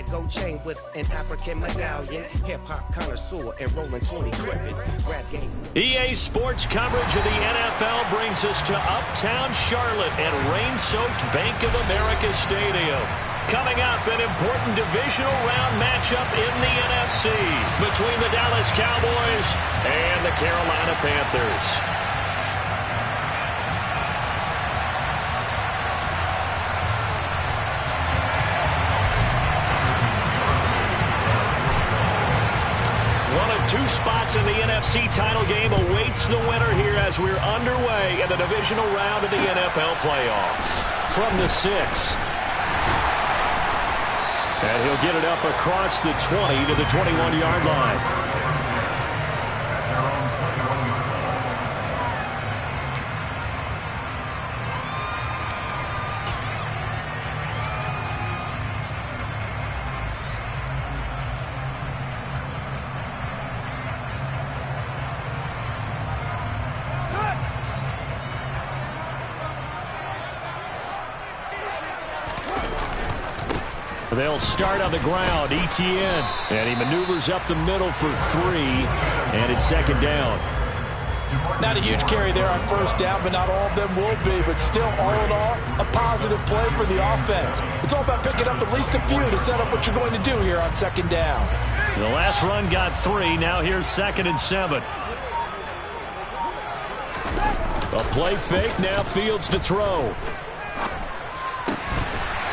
gold chain with an African medallion. Hip-hop connoisseur and rolling 20 cricket. Rap game. EA Sports coverage of the NFL brings us to Uptown Charlotte at rain-soaked Bank of America Stadium. Coming up, an important divisional round matchup in the NFC between the Dallas Cowboys and the Carolina Panthers. Two spots in the NFC title game awaits the winner here as we're underway in the divisional round of the NFL playoffs. From the 6. And he'll get it up across the 20 to the 21-yard line. They'll start on the ground. Etienne. And he maneuvers up the middle for 3. And it's second down. Not a huge carry there on first down, but not all of them will be. But still, all in all, a positive play for the offense. It's all about picking up at least a few to set up what you're going to do here on second down. The last run got 3. Now here's 2nd and 7. A play fake. Now Fields to throw.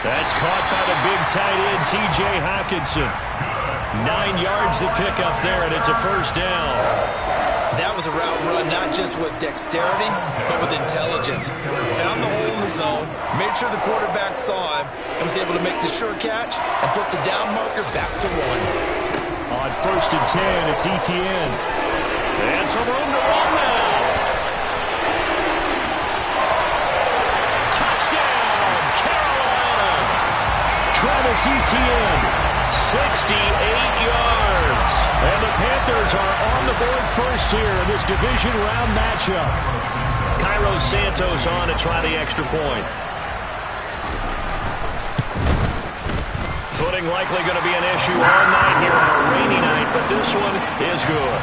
That's caught by the big tight end, T.J. Hockenson. 9 yards to pick up there, and it's a first down. That was a route run, not just with dexterity, but with intelligence. Found the hole in the zone, made sure the quarterback saw him, and was able to make the sure catch and put the down marker back to 1. On 1st and 10, it's Etienne. And some room to run now. Travis Etienne, 68 yards. And the Panthers are on the board first here in this division round matchup. Cairo Santos on to try the extra point. Footing likely going to be an issue all night here on a rainy night, but this one is good.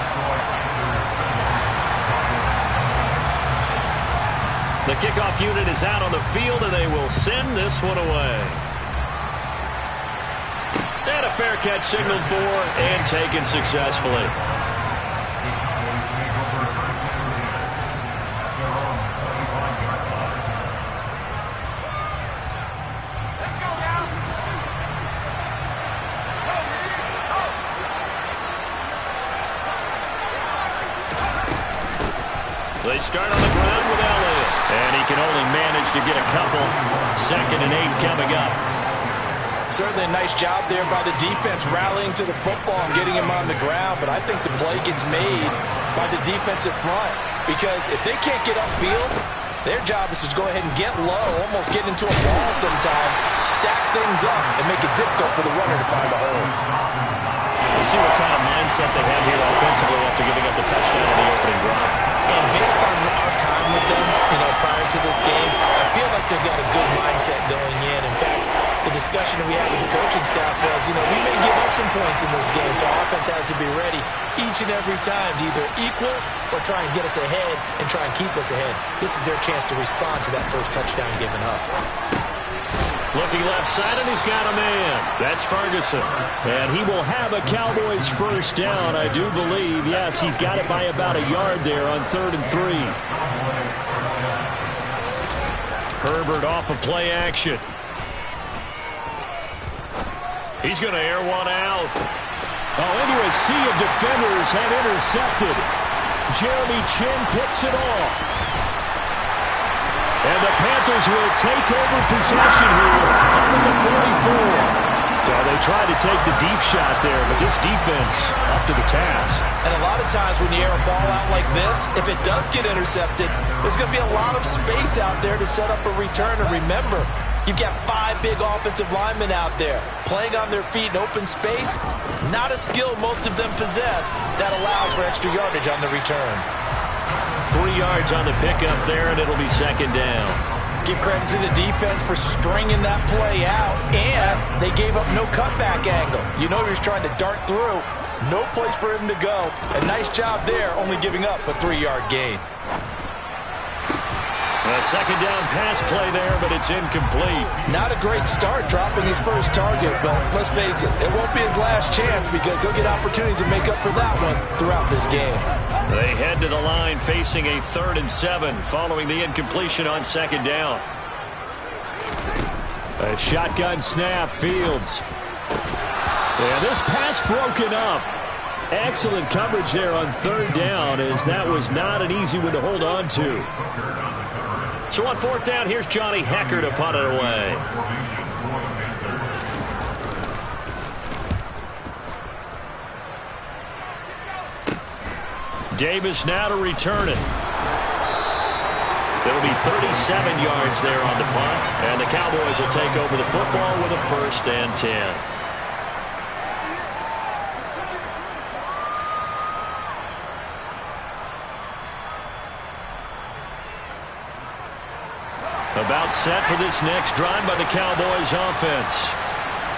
The kickoff unit is out on the field, and they will send this one away. And a fair catch signaled for and taken successfully. They start on the ground with Elliott. And he can only manage to get a couple. 2nd and 8 coming up. Certainly a nice job there by the defense rallying to the football and getting him on the ground, but I think the play gets made by the defensive front because if they can't get upfield, their job is to go ahead and get low, almost get into a ball sometimes, stack things up, and make it difficult for the runner to find a hole. We'll see what kind of mindset they have here offensively after giving up the touchdown in the opening drive. And based on our time with them, prior to this game, I feel like they've got a good mindset going in. In fact, the discussion that we had with the coaching staff was, we may give up some points in this game, so offense has to be ready each and every time to either equal or try and get us ahead and try and keep us ahead. This is their chance to respond to that first touchdown given up. Looking left side, and he's got a man. That's Ferguson. And he will have a Cowboys first down, I do believe. Yes, he's got it by about a yard there on 3rd and 3. Herbert off of play action. He's going to air one out. Oh, into a sea of defenders have intercepted. Jeremy Chin picks it off. And the Panthers will take over possession here up at the 44. So they tried to take the deep shot there, but this defense up to the task. And a lot of times when you air a ball out like this, if it does get intercepted, there's going to be a lot of space out there to set up a return. And remember, you've got 5 big offensive linemen out there playing on their feet in open space. Not a skill most of them possess that allows for extra yardage on the return. 3 yards on the pickup there, and it'll be second down. Give credit to the defense for stringing that play out, and they gave up no cutback angle. You know he was trying to dart through. No place for him to go. A nice job there, only giving up a 3-yard gain. A second down pass play there, but it's incomplete. Not a great start dropping his first target, but let's face it, it won't be his last chance because he'll get opportunities to make up for that one throughout this game. They head to the line facing a 3rd and 7 following the incompletion on second down. A shotgun snap, Fields. And this pass broken up. Excellent coverage there on 3rd down, as that was not an easy one to hold on to. So on 4th down, here's Johnny Hecker to punt it away. Davis now to return it. It'll be 37 yards there on the punt, and the Cowboys will take over the football with a 1st and 10. About set for this next drive by the Cowboys offense.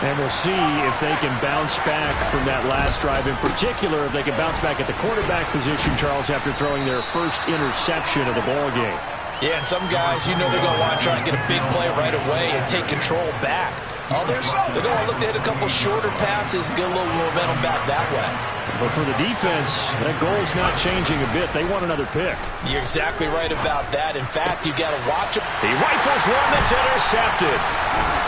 And we'll see if they can bounce back from that last drive. In particular, if they can bounce back at the quarterback position, Charles, after throwing their first interception of the ball game. Yeah, and some guys, you know they're going to want to try and get a big play right away and take control back. Others, they're going to look to hit a couple shorter passes, get a little momentum back that way. But for the defense, that goal is not changing a bit. They want another pick. You're exactly right about that. In fact, you've got to watch him. He rifles one that's intercepted.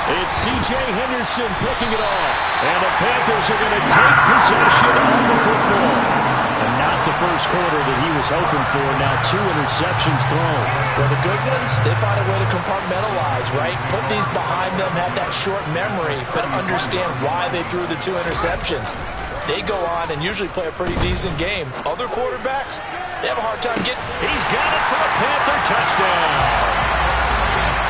It's C.J. Henderson picking it off. And the Panthers are going to take possession of the football. And not the first quarter that he was hoping for. Now 2 interceptions thrown. Well, the good ones, they find a way to compartmentalize, right? Put these behind them, have that short memory, but understand why they threw the 2 interceptions. They go on and usually play a pretty decent game. Other quarterbacks, they have a hard time getting. He's got it for a Panther touchdown.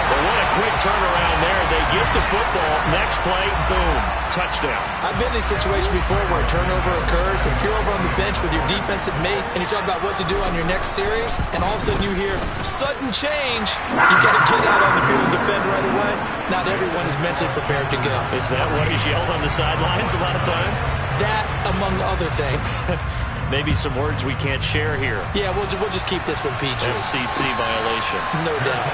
But what a quick turnaround there. They get the football. Next play, boom, touchdown. I've been in a situation before where a turnover occurs, and if you're over on the bench with your defensive mate, and you talk about what to do on your next series, and all of a sudden you hear sudden change, you got to get out on the field and defend right away. Not everyone is mentally prepared to go. Is that what is yelled on the sidelines a lot of times? That, among other things. Maybe some words we can't share here. Yeah, we'll just keep this one PG. FCC violation. No doubt.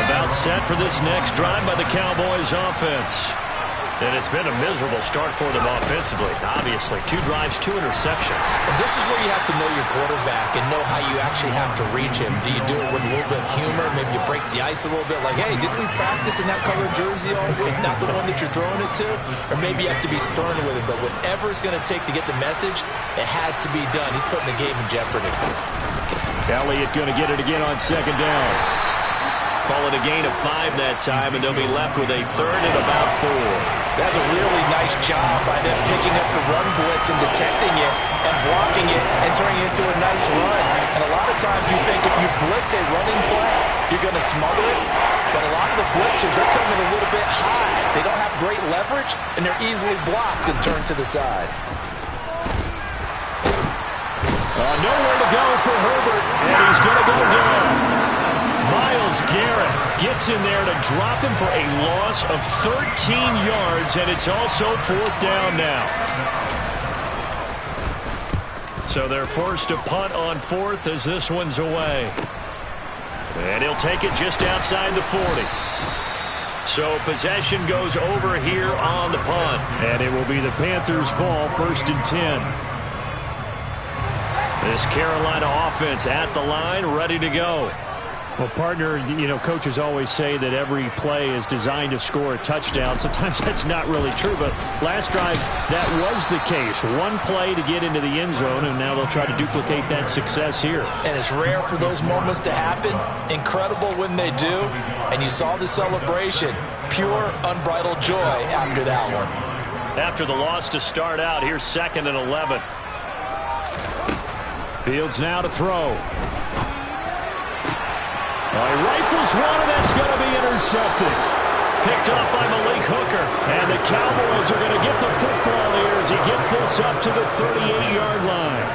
About set for this next drive by the Cowboys offense. And it's been a miserable start for them offensively. Obviously, 2 drives, 2 interceptions. And this is where you have to know your quarterback and know how you actually have to reach him. Do you do it with a little bit of humor? Maybe you break the ice a little bit like, hey, didn't we practice in that colored jersey all week? Not the one that you're throwing it to? Or maybe you have to be stern with him. But whatever it's going to take to get the message, it has to be done. He's putting the game in jeopardy. Elliott going to get it again on second down. Call it a gain of 5 that time, and they'll be left with a 3rd and about 4. That's a really nice job by them picking up the run blitz and detecting it and blocking it and turning it into a nice run. And a lot of times you think if you blitz a running play, you're going to smother it. But a lot of the blitzers, they come in a little bit high. They don't have great leverage, and they're easily blocked and turned to the side. Nowhere to go for Herbert, and he's going to go down. Myles Garrett gets in there to drop him for a loss of 13 yards, and it's also 4th down now. So they're forced to punt on 4th as this one's away. And he'll take it just outside the 40. So possession goes over here on the punt. And it will be the Panthers' ball, 1st and 10. This Carolina offense at the line, ready to go. Well, partner, you know, coaches always say that every play is designed to score a touchdown. Sometimes that's not really true, but last drive, that was the case. One play to get into the end zone, and now they'll try to duplicate that success here. And it's rare for those moments to happen. Incredible when they do. And you saw the celebration. Pure, unbridled joy after that one. After the loss to start out, here's 2nd and 11. Fields now to throw. He rifles one, and that's going to be intercepted. Picked off by Malik Hooker. And the Cowboys are going to get the football here as he gets this up to the 38-yard line.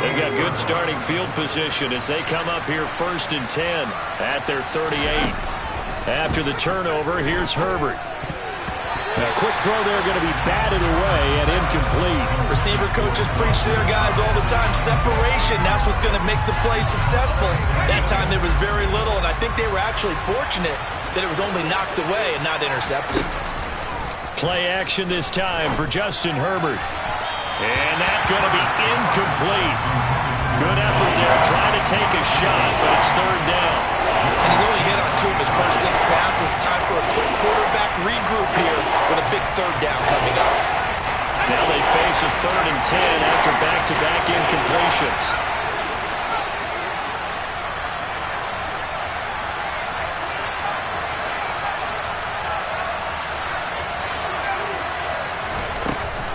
They've got good starting field position as they come up here 1st and 10 at their 38. After the turnover, here's Herbert. A quick throw there going to be batted away and incomplete. Receiver coaches preach to their guys all the time. Separation, that's what's going to make the play successful. That time there was very little, and I think they were actually fortunate that it was only knocked away and not intercepted. Play action this time for Justin Herbert. And that's going to be incomplete. Good effort there, trying to take a shot, but it's 3rd down. And he's only hit on 2 of his first 6 passes. Time for a quick quarterback regroup here with a big 3rd down coming up. Now they face a 3rd and 10 after back-to-back incompletions.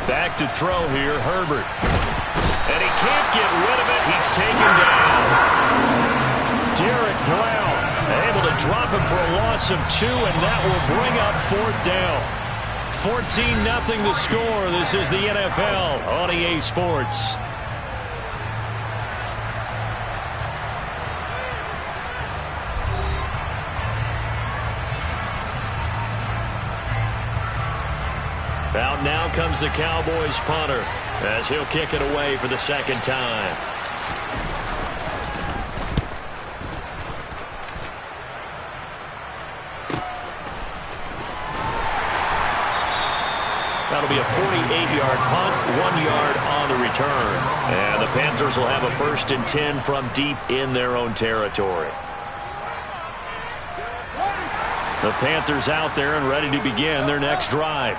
Back to throw here, Herbert. And he can't get rid of it. He's taken down. Derek Brown able to drop him for a loss of 2, and that will bring up 4th down. 14-0 the score. This is the NFL on EA Sports. Out now comes the Cowboys punter as he'll kick it away for the 2nd time. That'll be a 48-yard punt, 1 yard on the return. And the Panthers will have a 1st and 10 from deep in their own territory. The Panthers out there and ready to begin their next drive.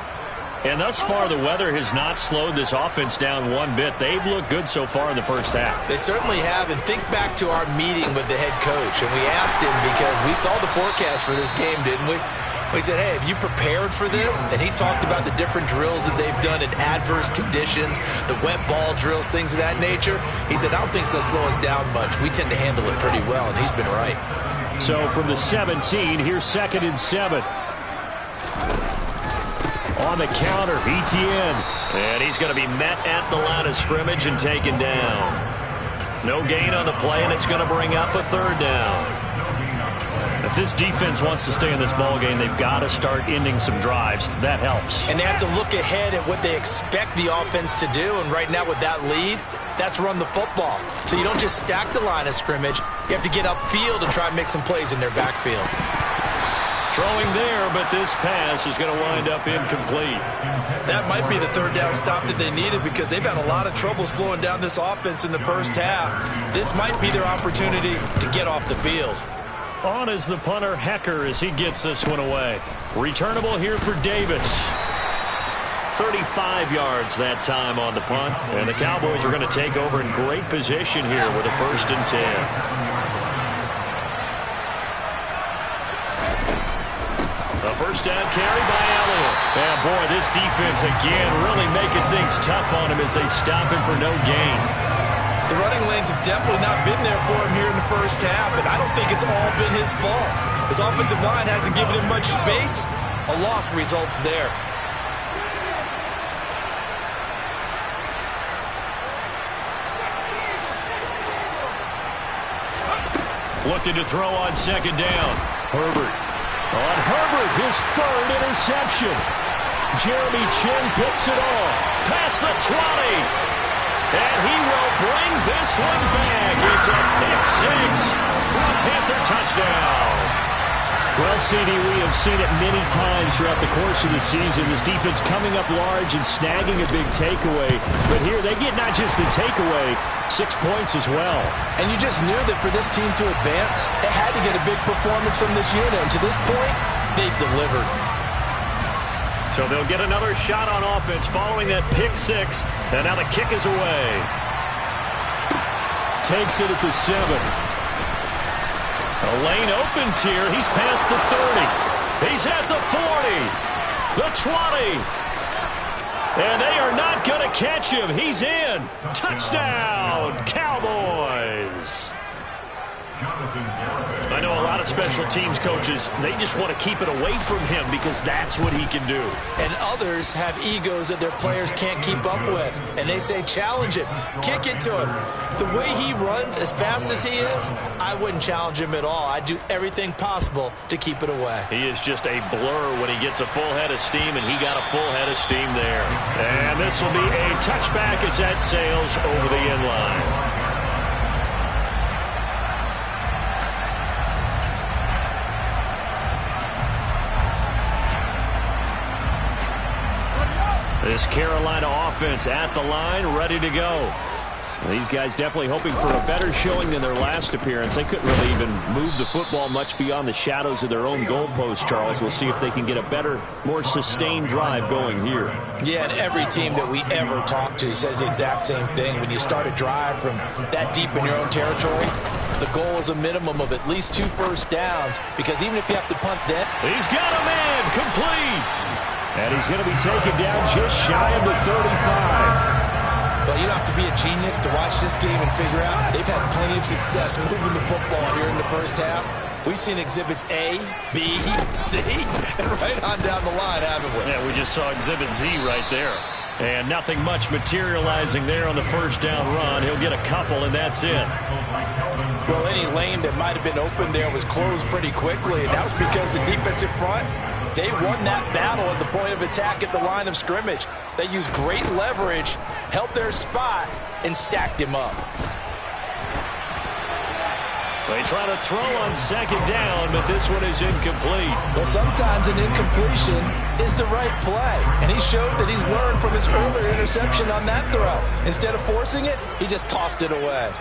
And thus far, the weather has not slowed this offense down one bit. They've looked good so far in the first half. They certainly have. And think back to our meeting with the head coach. And we asked him because we saw the forecast for this game, didn't we? We said, hey, have you prepared for this? And he talked about the different drills that they've done in adverse conditions, the wet ball drills, things of that nature. He said, I don't think it's going to slow us down much. We tend to handle it pretty well, and he's been right. So from the 17, here's 2nd and 7. On the counter, ETN. And he's going to be met at the line of scrimmage and taken down. No gain on the play, and it's going to bring up a 3rd down. If this defense wants to stay in this ballgame, they've got to start ending some drives. That helps. And they have to look ahead at what they expect the offense to do. And right now with that lead, that's run the football. So you don't just stack the line of scrimmage. You have to get upfield and try and make some plays in their backfield. Throwing there, but this pass is going to wind up incomplete. That might be the 3rd down stop that they needed because they've had a lot of trouble slowing down this offense in the first half. This might be their opportunity to get off the field. On is the punter, Hecker, as he gets this one away. Returnable here for Davis. 35 yards that time on the punt. And the Cowboys are going to take over in great position here with a 1st and 10. A 1st down carry by Elliott. And boy, this defense again really making things tough on him as they stop him for no gain. The running lanes have definitely not been there for him here in the first half, and I don't think it's all been his fault. His offensive line hasn't given him much space. A loss results there. Looking to throw on 2nd down. Herbert. On Herbert, his 3rd interception. Jeremy Chin picks it off. Past the 20. And he will bring this one back. It's a pick 6 for a Panther touchdown. Well, CD, we have seen it many times throughout the course of the season. This defense coming up large and snagging a big takeaway. But here they get not just the takeaway, 6 points as well. And you just knew that for this team to advance, they had to get a big performance from this unit. And to this point, they've delivered. So they'll get another shot on offense following that pick 6. And now the kick is away. Takes it at the 7. The lane opens here. He's past the 30. He's at the 40. The 20. And they are not going to catch him. He's in. Touchdown, Cowboys. know, a lot of special teams coaches, they just want to keep it away from him because that's what he can do. And others have egos that their players can't keep up with. And they say, challenge him, kick it to him. The way he runs as fast as he is, I wouldn't challenge him at all. I'd do everything possible to keep it away. He is just a blur when he gets a full head of steam, and he got a full head of steam there. And this will be a touchback as that sails over the end line. This Carolina offense at the line, ready to go. These guys definitely hoping for a better showing than their last appearance. They couldn't really even move the football much beyond the shadows of their own goalpost, Charles. We'll see if they can get a better, more sustained drive going here. Yeah, and every team that we ever talk to says the exact same thing. When you start a drive from that deep in your own territory, the goal is a minimum of at least 2 first downs, because even if you have to punt that. He's got a man, complete. And he's going to be taken down just shy of the 35. Well, you don't have to be a genius to watch this game and figure out they've had plenty of success moving the football here in the first half. We've seen exhibits A, B, C, and right on down the line, haven't we? Yeah, we just saw exhibit Z right there. And nothing much materializing there on the first down run. He'll get a couple, and that's it. Well, any lane that might have been open there was closed pretty quickly, and that was because the defensive front, they won that battle at the point of attack at the line of scrimmage. They used great leverage, held their spot, and stacked him up. They try to throw on second down, but this one is incomplete. Well, sometimes an incompletion is the right play, and he showed that he's learned from his earlier interception on that throw. Instead of forcing it, he just tossed it away.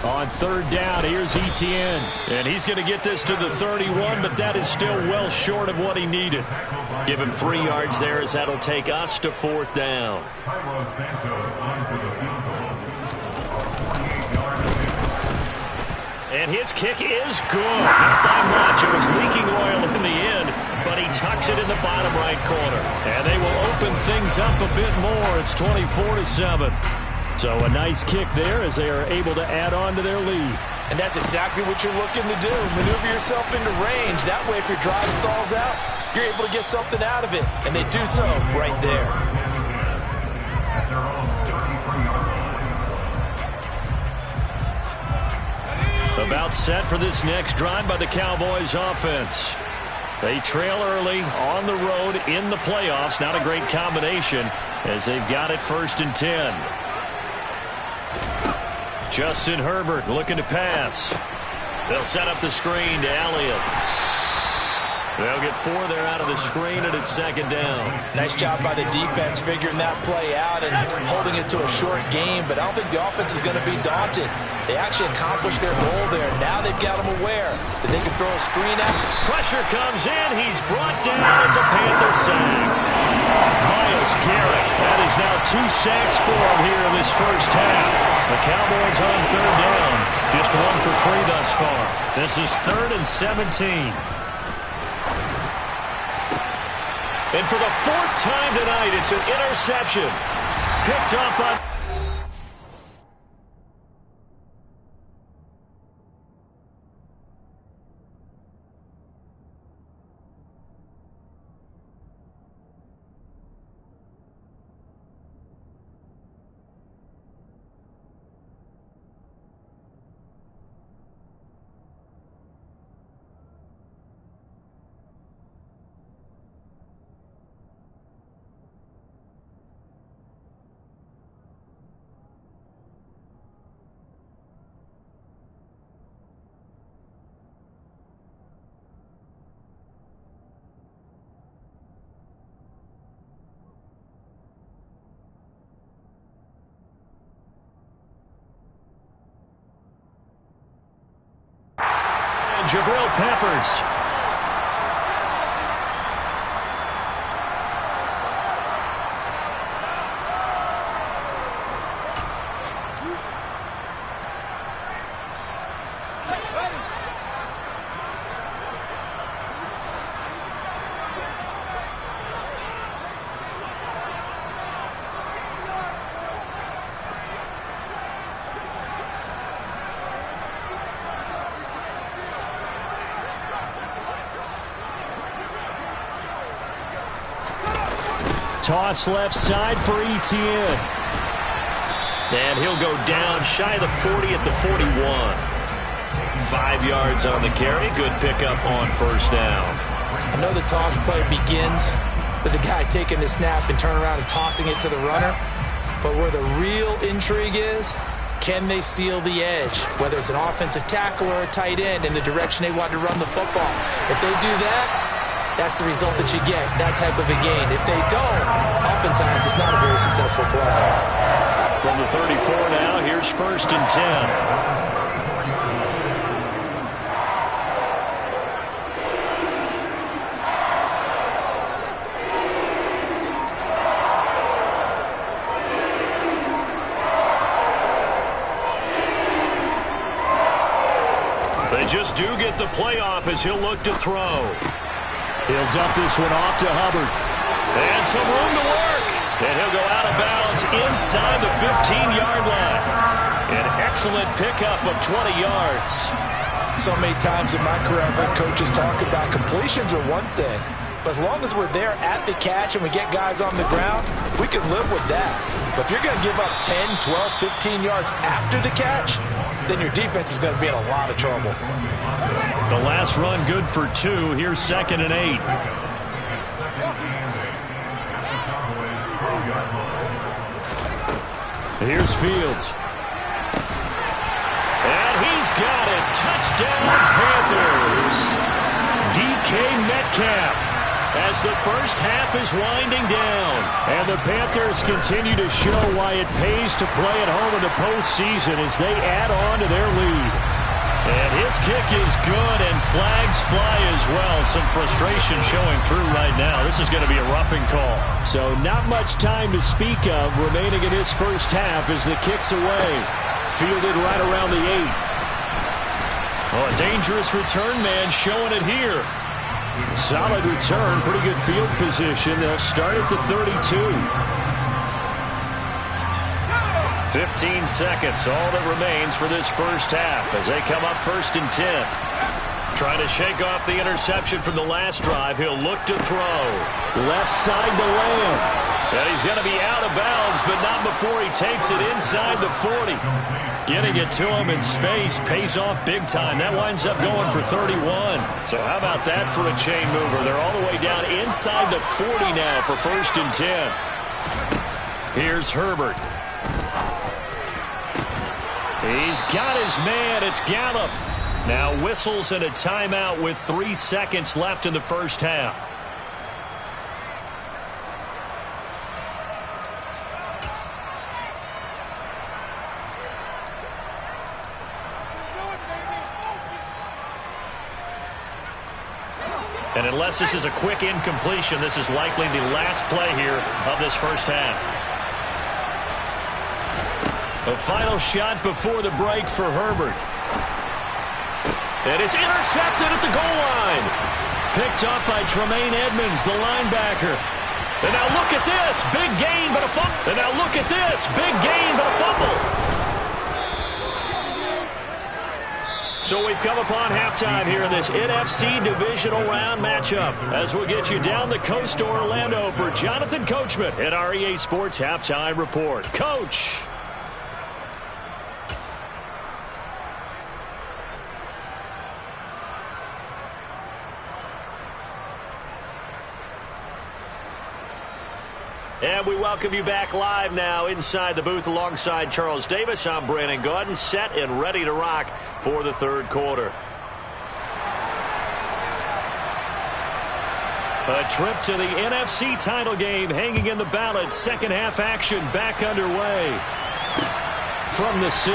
On third down, here's Etienne. And he's going to get this to the 31, but that is still well short of what he needed. Give him 3 yards there, as that'll take us to fourth down. And his kick is good. Not by much. It was leaking oil in the end, but he tucks it in the bottom right corner. And they will open things up a bit more. It's 24-7. So a nice kick there as they are able to add on to their lead. And that's exactly what you're looking to do. Maneuver yourself into range. That way, if your drive stalls out, you're able to get something out of it. And they do so right there. About set for this next drive by the Cowboys offense. They trail early on the road in the playoffs. Not a great combination as they've got it 1st and 10. Justin Herbert looking to pass. They'll set up the screen to Elliott. They'll get 4 there out of the screen, and it's second down. Nice job by the defense figuring that play out and holding it to a short game, but I don't think the offense is going to be daunted. They actually accomplished their goal there. Now they've got them aware that they can throw a screen out. Pressure comes in. He's brought down. It's a Panther sack. Myles Garrett. That is now 2 sacks for him here in this first half. The Cowboys on third down. Just 1 for 3 thus far. This is 3rd and 17. And for the 4th time tonight, it's an interception. Picked up on... Jabril Peppers. toss left side for Etienne. And he'll go down shy of the 40 at the 41. 5 yards on the carry. Good pickup on first down. I know the toss play begins with the guy taking the snap and turning around and tossing it to the runner. But where the real intrigue is, can they seal the edge? Whether it's an offensive tackle or a tight end in the direction they want to run the football. If they do that, that's the result that you get, that type of a gain. If they don't, oftentimes it's not a very successful play. From the 34 now, here's 1st and 10. Just do get the playoff as he'll look to throw. He'll dump this one off to Hubbard. And some room to work. And he'll go out of bounds inside the 15-yard line. An excellent pickup of 20 yards. So many times in my career, I've heard coaches talk about completions are one thing. But as long as we're there at the catch and we get guys on the ground, we can live with that. But if you're going to give up 10, 12, 15 yards after the catch, then your defense is going to be in a lot of trouble. The last run good for 2. Here's 2nd and 8. Here's Fields. And he's got it. Touchdown, Panthers. DK Metcalf. As the first half is winding down. And the Panthers continue to show why it pays to play at home in the postseason as they add on to their lead. And his kick is good, and flags fly as well. Some frustration showing through right now. This is going to be a roughing call. So not much time to speak of remaining in his first half as the kick's away. Fielded right around the 8. Oh, a dangerous return man showing it here. Solid return, pretty good field position. They'll start at the 32. 15 seconds, all that remains for this first half as they come up 1st and 10. Trying to shake off the interception from the last drive. He'll look to throw. Left side to Lamb. And he's going to be out of bounds, but not before he takes it inside the 40. Getting it to him in space pays off big time. That winds up going for 31. So how about that for a chain mover? They're all the way down inside the 40 now for 1st and 10. Here's Herbert. He's got his man. It's Gallup. Now whistles and a timeout with 3 seconds left in the first half. And unless this is a quick incompletion, this is likely the last play here of this first half. A final shot before the break for Herbert. And it's intercepted at the goal line. Picked off by Tremaine Edmonds, the linebacker. And now look at this. Big gain, but a fumble. And now look at this. Big gain, but a fumble. So we've come upon halftime here in this NFC Divisional Round matchup as we'll get you down the coast to Orlando for Jonathan Coachman at our EA Sports Halftime Report. Coach. And we welcome you back live now inside the booth alongside Charles Davis. I'm Brandon Gaudin, set and ready to rock for the third quarter. A trip to the NFC title game hanging in the balance. Second half action back underway from the 6.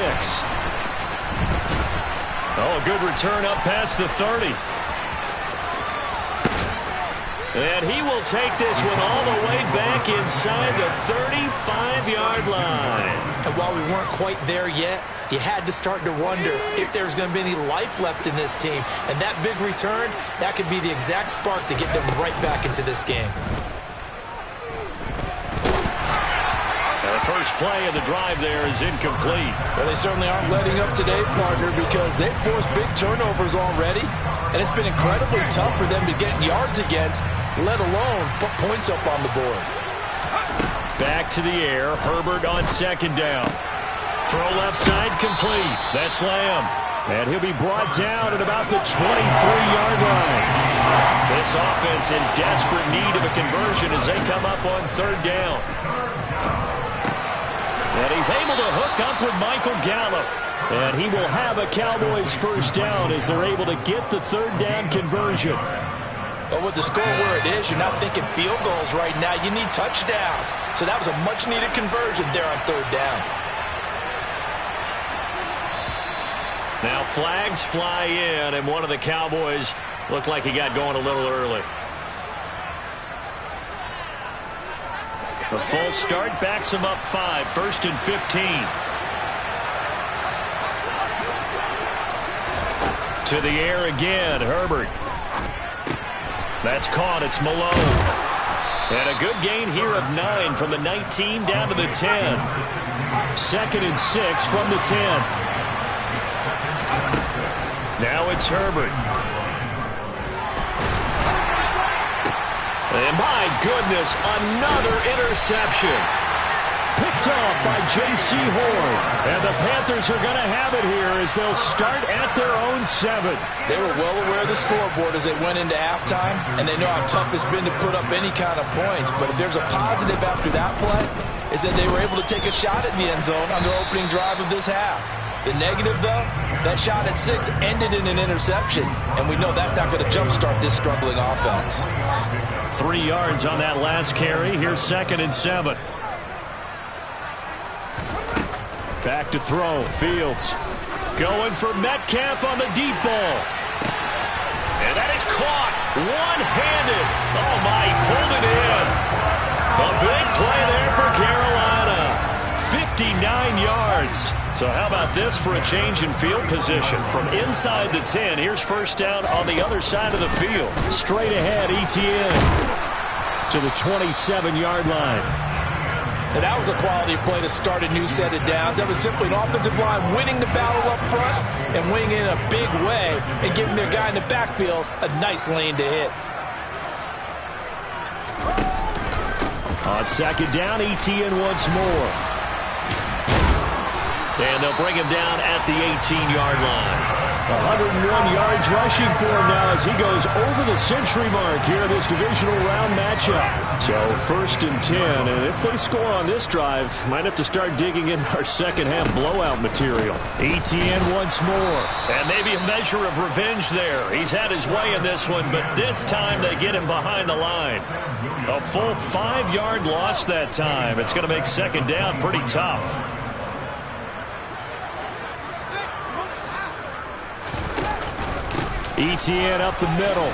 Oh, a good return up past the 30. And he will take this one all the way back inside the 35-yard line. And while we weren't quite there yet, you had to start to wonder if there's going to be any life left in this team. And that big return, that could be the exact spark to get them right back into this game. The first play of the drive there is incomplete. Well, they certainly aren't letting up today, partner, because they've forced big turnovers already. And it's been incredibly tough for them to get yards against, let alone put points up on the board. Back to the air. Herbert on second down. Throw left side complete. That's Lamb. And he'll be brought down at about the 23-yard line. This offense in desperate need of a conversion as they come up on third down. And he's able to hook up with Michael Gallup. And he will have a Cowboys first down as they're able to get the third down conversion. But with the score where it is, you're not thinking field goals right now. You need touchdowns. So that was a much-needed conversion there on third down. Now flags fly in, and one of the Cowboys looked like he got going a little early. A false start backs him up 5, 1st and 15. To the air again, Herbert. That's caught. It's Malone. And a good gain here of 9 from the 19 down to the 10. 2nd and 6 from the 10. Now it's Herbert. And my goodness, another interception. Picked off by J.C. Horn. And the Panthers are going to have it here as they'll start at their own 7. They were well aware of the scoreboard as they went into halftime, and they know how tough it's been to put up any kind of points. But if there's a positive after that play, is that they were able to take a shot at the end zone on their opening drive of this half. The negative, though, that shot at 6 ended in an interception, and we know that's not going to jumpstart this struggling offense. 3 yards on that last carry. Here's 2nd and 7. Back to throw. Fields going for Metcalf on the deep ball. And that is caught one-handed. Oh, my, he pulled it in. A big play there for Carolina. 59 yards. So how about this for a change in field position? From inside the 10, here's first down on the other side of the field. Straight ahead, ETN to the 27-yard line. And that was a quality play to start a new set of downs. That was simply an offensive line winning the battle up front and winning in a big way and giving their guy in the backfield a nice lane to hit. On second down, ETN once more. And they'll bring him down at the 18-yard line. 101 yards rushing for him now as he goes over the century mark here in this divisional round matchup. So 1st and 10, and if they score on this drive, might have to start digging in our second half blowout material. ETN once more, and maybe a measure of revenge there. He's had his way in this one, but this time they get him behind the line. A full 5-yard loss that time. It's going to make second down pretty tough. ETN up the middle.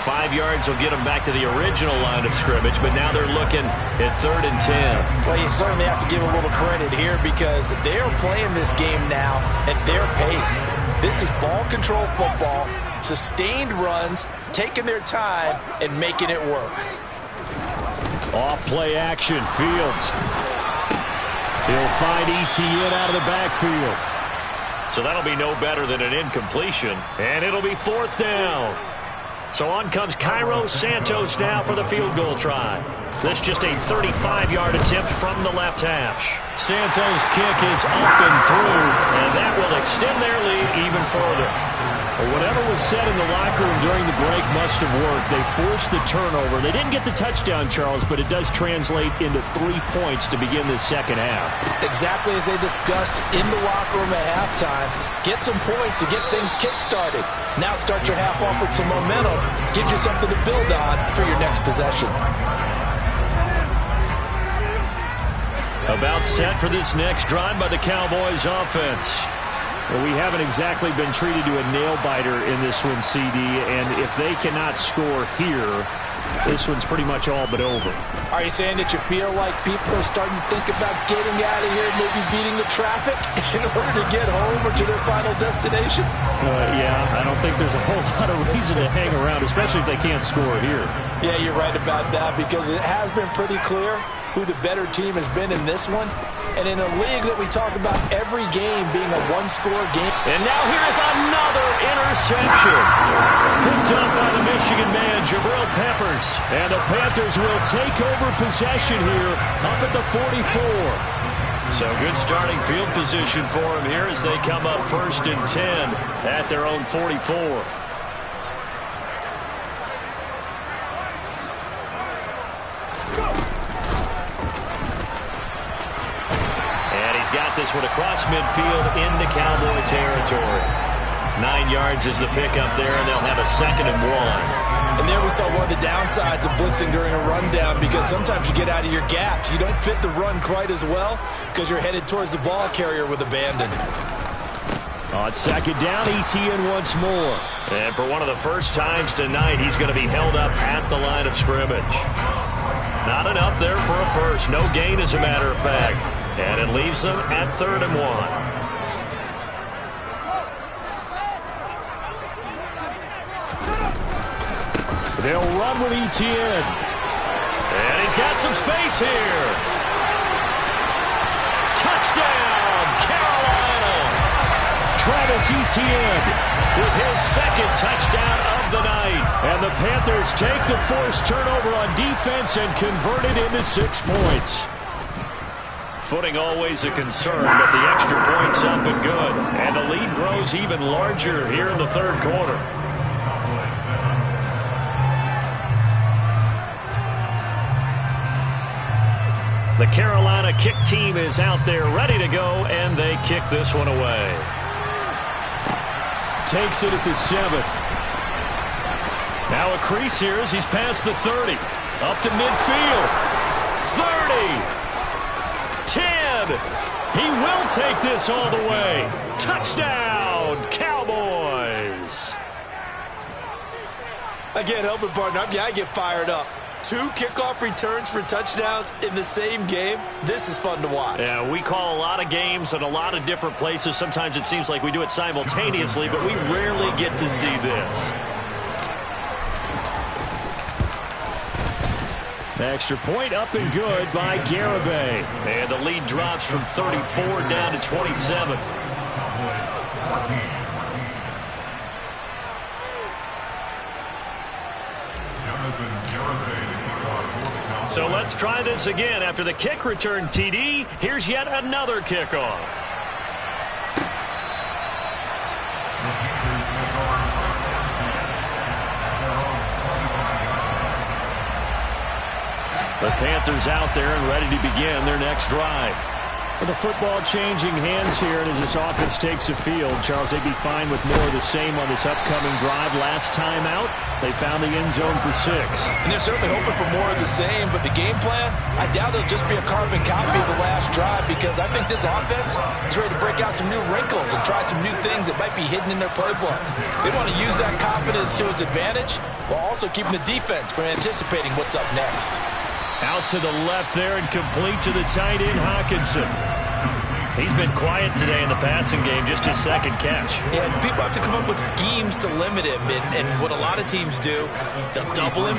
5 yards will get them back to the original line of scrimmage, but now they're looking at 3rd and 10. Well, you certainly have to give a little credit here because they are playing this game now at their pace. This is ball control football, sustained runs, taking their time, and making it work. Off play action, Fields. He'll find ETN out of the backfield. So that'll be no better than an incompletion, and it'll be 4th down. So on comes Cairo Santos now for the field goal try. This just a 35-yard attempt from the left hash. Santos' kick is up and through, and that will extend their lead even further. Well, whatever was said in the locker room during the break must have worked. They forced the turnover. They didn't get the touchdown, Charles, but it does translate into 3 points to begin this second half. Exactly as they discussed in the locker room at halftime. Get some points to get things kick-started. Now start your half off with some momentum. Gives you something to build on for your next possession. About set for this next drive by the Cowboys offense. Well, we haven't exactly been treated to a nail-biter in this one, CD, and if they cannot score here, this one's pretty much all but over. Are you saying that you feel like people are starting to think about getting out of here, maybe beating the traffic in order to get home or to their final destination? Yeah, I don't think there's a whole lot of reason to hang around, especially if they can't score here. Yeah, you're right about that because it has been pretty clear who the better team has been in this one. And in a league that we talk about every game being a one-score game. And now here is another interception. Picked up by the Michigan man, Jabril Peppers. And the Panthers will take over possession here up at the 44. So good starting field position for them here as they come up 1st and 10 at their own 44. Got this one across midfield into Cowboy territory. 9 yards is the pickup there, and they'll have a 2nd and 1. And there we saw one of the downsides of blitzing during a rundown, because sometimes you get out of your gaps. You don't fit the run quite as well because you're headed towards the ball carrier with abandon. On 2nd down, ETN once more. And for one of the first times tonight, he's going to be held up at the line of scrimmage. Not enough there for a first. No gain, as a matter of fact. And it leaves them at 3rd and 1. They'll run with ETN. And he's got some space here. Touchdown, Carolina. Travis Etienne with his 2nd touchdown of the night. And the Panthers take the forced turnover on defense and convert it into 6 points. Footing always a concern, but the extra point's up and good. And the lead grows even larger here in the 3rd quarter. The Carolina kick team is out there ready to go, and they kick this one away. Takes it at the 7. Now a crease here as he's past the 30. Up to midfield. 30. 10. He will take this all the way. Touchdown, Cowboys. Again, helping partner, I get fired up. 2 kickoff returns for touchdowns in the same game. This is fun to watch. Yeah, we call a lot of games at a lot of different places. Sometimes it seems like we do it simultaneously, but we rarely get to see this. Extra point up and good by Garibay. And the lead drops from 34 down to 27. So let's try this again. After the kick return TD, here's yet another kickoff. The Panthers out there and ready to begin their next drive. With the football changing hands here, and as this offense takes the field, Charles, they'd be fine with more of the same on this upcoming drive. Last time out, they found the end zone for 6. And they're certainly hoping for more of the same, but the game plan, I doubt it'll just be a carbon copy of the last drive, because I think this offense is ready to break out some new wrinkles and try some new things that might be hidden in their playbook. They want to use that confidence to its advantage while also keeping the defense from anticipating what's up next. Out to the left there and complete to the tight end, Hawkinson. He's been quiet today in the passing game, just his 2nd catch. Yeah, people have to come up with schemes to limit him, and what a lot of teams do, they'll double him,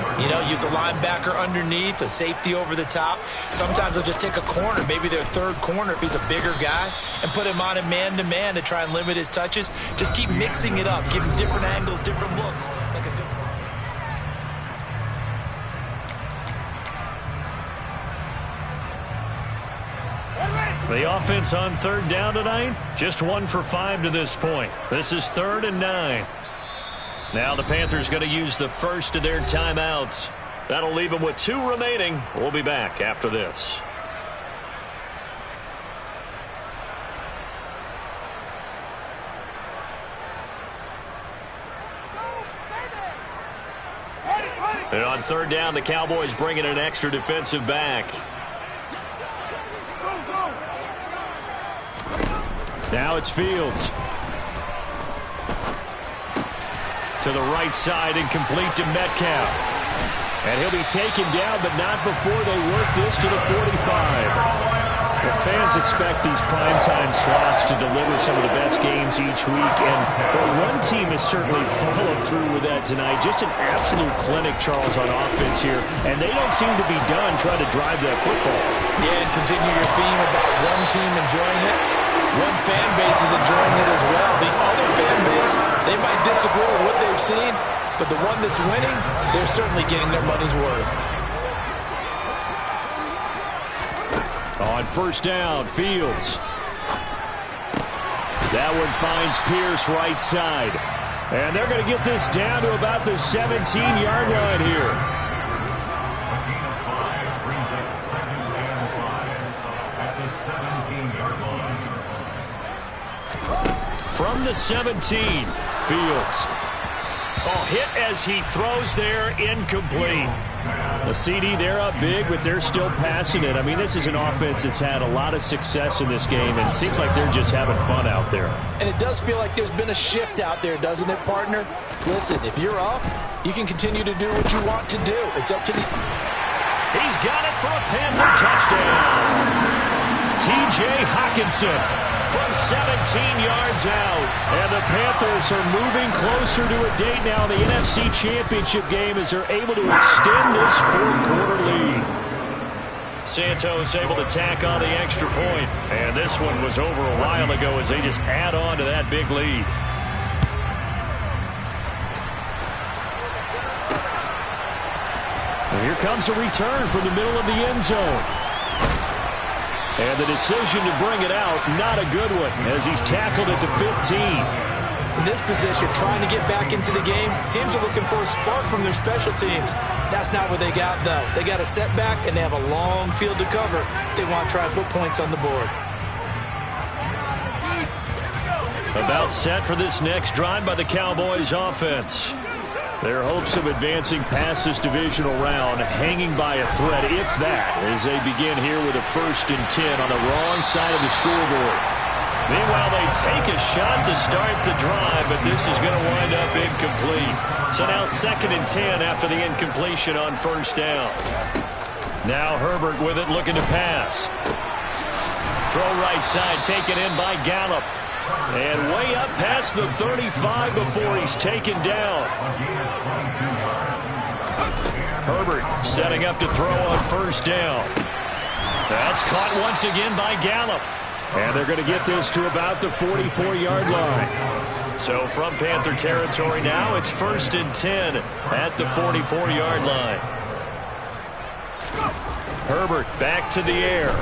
use a linebacker underneath, a safety over the top. Sometimes they'll just take a corner, maybe their 3rd corner if he's a bigger guy, and put him on a man-to-man to try and limit his touches. Just keep mixing it up, give him different angles, different looks, like a good... The offense on 3rd down tonight, just 1 for 5 to this point. This is 3rd and 9. Now the Panthers going to use the first of their timeouts. That'll leave them with 2 remaining. We'll be back after this. And on 3rd down, the Cowboys bring in an extra defensive back. Now it's Fields. To the right side and complete to Metcalf. And he'll be taken down, but not before they work this to the 45. The fans expect these primetime slots to deliver some of the best games each week, and one team has certainly followed through with that tonight. Just an absolute clinic, Charles, on offense here, and they don't seem to be done trying to drive that football. Yeah, and continue your theme about one team enjoying it. One fan base is enjoying it as well. The other fan base, they might disagree with what they've seen, but the one that's winning, they're certainly getting their money's worth. On first down, Fields. That one finds Pierce right side. And they're going to get this down to about the 17-yard line here. From the 17, Fields. Oh, hit as he throws there, incomplete. The CD, they're up big, but they're still passing it. I mean, this is an offense that's had a lot of success in this game, and it seems like they're just having fun out there. And it does feel like there's been a shift out there, doesn't it, partner? Listen, if you're up, you can continue to do what you want to do. It's up to the... He's got it for a Panther touchdown. T.J. Hockenson from 17 yards out. And the Panthers are moving closer to a date now in the NFC Championship game as they're able to extend this fourth-quarter lead. Santos able to tack on the extra point. And this one was over a while ago as they just add on to that big lead. And here comes a return from the middle of the end zone. And the decision to bring it out, not a good one, as he's tackled it to 15. In this position, trying to get back into the game, teams are looking for a spark from their special teams. That's not what they got, though. They got a setback, and they have a long field to cover if they want to try and put points on the board. About set for this next drive by the Cowboys offense. Their hopes of advancing past this divisional round hanging by a thread, if that, as they begin here with a 1st and 10 on the wrong side of the scoreboard. Meanwhile, they take a shot to start the drive, but this is going to wind up incomplete. So now 2nd and 10 after the incompletion on 1st down. Now Herbert with it, looking to pass. Throw right side, taken in by Gallup. And way up past the 35 before he's taken down. Herbert setting up to throw on 1st down. That's caught once again by Gallup. And they're going to get this to about the 44-yard line. So from Panther territory now, it's 1st and 10 at the 44-yard line. Herbert back to the air.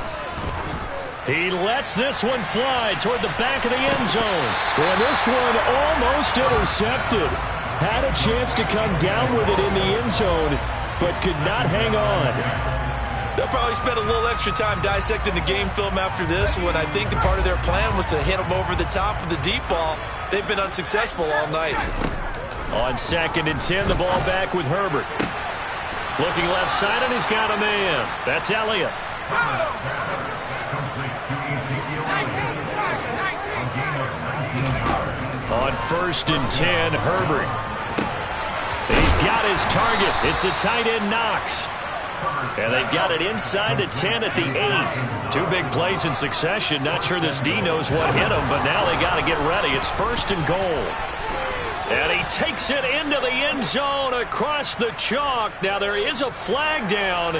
He lets this one fly toward the back of the end zone. And this one almost intercepted. Had a chance to come down with it in the end zone, but could not hang on. They'll probably spend a little extra time dissecting the game film after this one. I think the part of their plan was to hit them over the top of the deep ball. They've been unsuccessful all night. On 2nd and 10, the ball back with Herbert. Looking left side, and he's got a man. That's Elliott. On 1st and 10, Herbert. He's got his target. It's the tight end, Knox. And they've got it inside the 10 at the 8. 2 big plays in succession. Not sure this D knows what hit him, but now they got to get ready. It's 1st and goal. And he takes it into the end zone across the chalk. Now there is a flag down,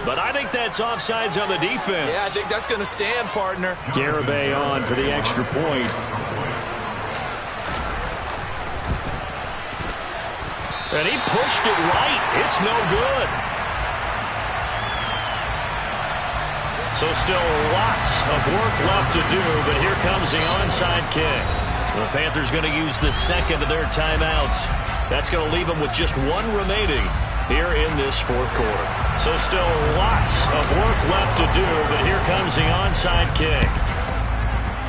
but I think that's offsides on the defense. Yeah, I think that's going to stand, partner. Garibay on for the extra point. And he pushed it right. It's no good. So still lots of work left to do, but here comes the onside kick. The Panthers going to use the 2nd of their timeouts. That's going to leave them with just 1 remaining here in this 4th quarter. So still lots of work left to do, but here comes the onside kick.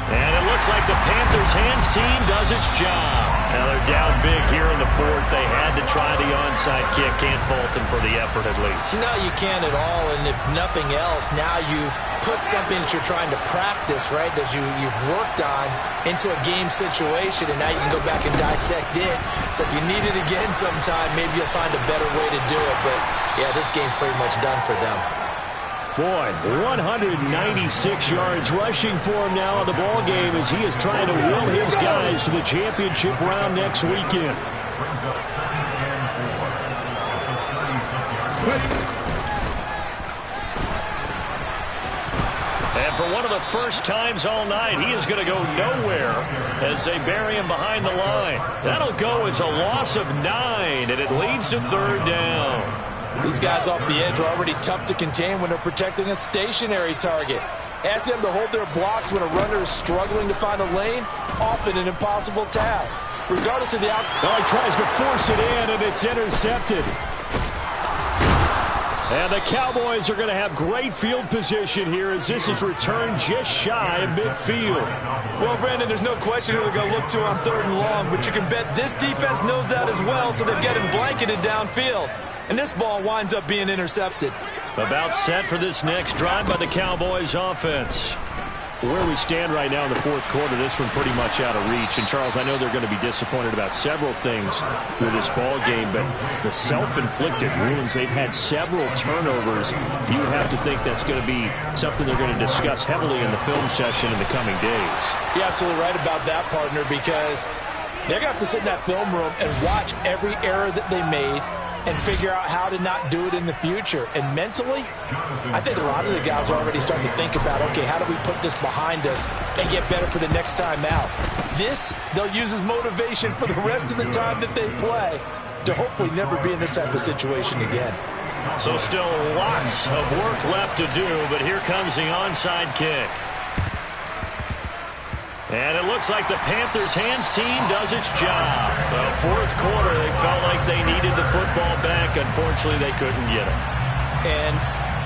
And it looks like the Panthers' hands team does its job. Now they're down big here in the 4th. They had to try the onside kick. Can't fault them for the effort at least. No, you can't at all. And if nothing else, now you've put something that you're trying to practice, right, that you've worked on into a game situation, and now you can go back and dissect it. So if you need it again sometime, maybe you'll find a better way to do it. But, yeah, this game's pretty much done for them. Boy, 196 yards rushing for him now in the ball game as he is trying to will his guys to the championship round next weekend. And for one of the first times all night, he is going to go nowhere as they bury him behind the line. That'll go as a loss of 9, and it leads to third down. These guys off the edge are already tough to contain when they're protecting a stationary target. Asking them to hold their blocks when a runner is struggling to find a lane, often an impossible task. Regardless of the outcome. He tries to force it in, and it's intercepted. And the Cowboys are going to have great field position here as this is returned just shy of midfield. Well, Brandon, there's no question who they're going to look to on 3rd and long, but you can bet this defense knows that as well, so they're getting blanketed downfield. And this ball winds up being intercepted. About set for this next drive by the Cowboys offense. Where we stand right now in the 4th quarter, this one pretty much out of reach. And, Charles, I know they're going to be disappointed about several things with this ball game, but the self-inflicted wounds, they've had several turnovers. You have to think that's going to be something they're going to discuss heavily in the film session in the coming days. You're absolutely right about that, partner, because they're going to have to sit in that film room and watch every error that they made and figure out how to not do it in the future. And mentally, I think a lot of the guys are already starting to think about, okay, how do we put this behind us and get better for the next time out? This, they'll use as motivation for the rest of the time that they play to hopefully never be in this type of situation again. So still lots of work left to do, but here comes the onside kick. And it looks like the Panthers hands team does its job. The 4th quarter, they felt like they needed the football back. Unfortunately, they couldn't get it. And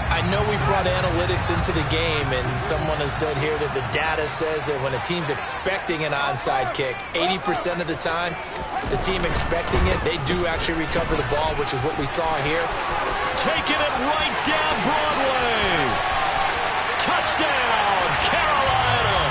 I know we brought analytics into the game, and someone has said here that the data says that when a team's expecting an onside kick, 80% of the time, the team expecting it, they do actually recover the ball, which is what we saw here. Taking it right down Broadway. Touchdown, Carolina.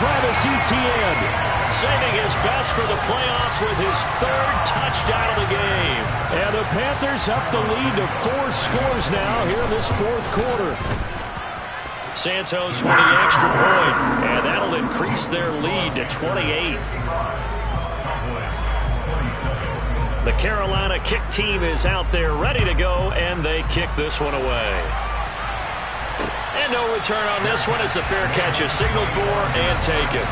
Travis Etienne saving his best for the playoffs with his 3rd touchdown of the game. And the Panthers up the lead to 4 scores now here in this 4th quarter. Santos with the extra point, and that'll increase their lead to 28. The Carolina kick team is out there ready to go, and they kick this one away. And no return on this one as the fair catch is signaled for and taken.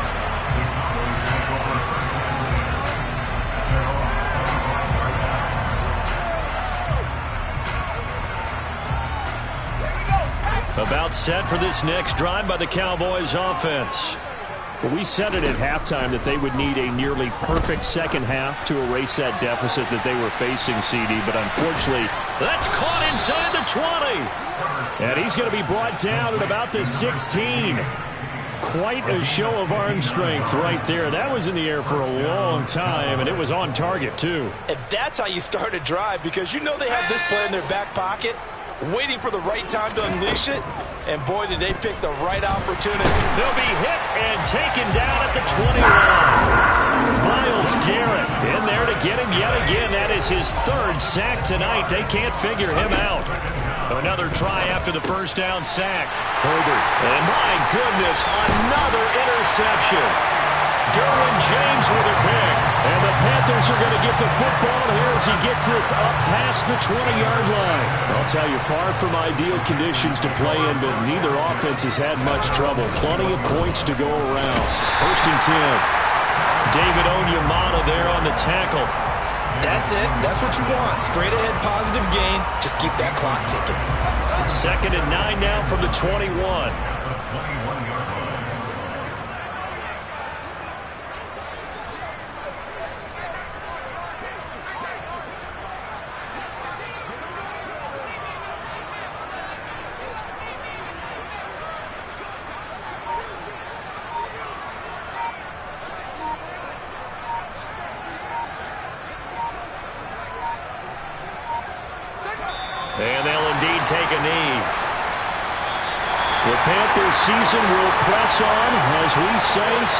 About set for this next drive by the Cowboys offense. Well, we said it at halftime that they would need a nearly perfect second half to erase that deficit that they were facing, CD, but unfortunately, that's caught inside the 20. And he's going to be brought down at about the 16. Quite a show of arm strength right there. That was in the air for a long time, and it was on target, too. And that's how you start a drive, because you know they have this play in their back pocket, waiting for the right time to unleash it. And boy, did they pick the right opportunity. They'll be hit and taken down at the 21. Myles Garrett in there to get him yet again. That is his 3rd sack tonight. They can't figure him out. Another try after the first down sack. Herbert. And my goodness, another interception. Derwin James with a pick. And the Panthers are going to get the football here as he gets this up past the 20-yard line. I'll tell you, far from ideal conditions to play in, but neither offense has had much trouble. Plenty of points to go around. 1st and 10. David Onyemata there on the tackle. That's it. That's what you want. Straight ahead positive gain. Just keep that clock ticking. 2nd and 9 now from the 21. And they'll indeed take a knee. The Panthers season will press on as we say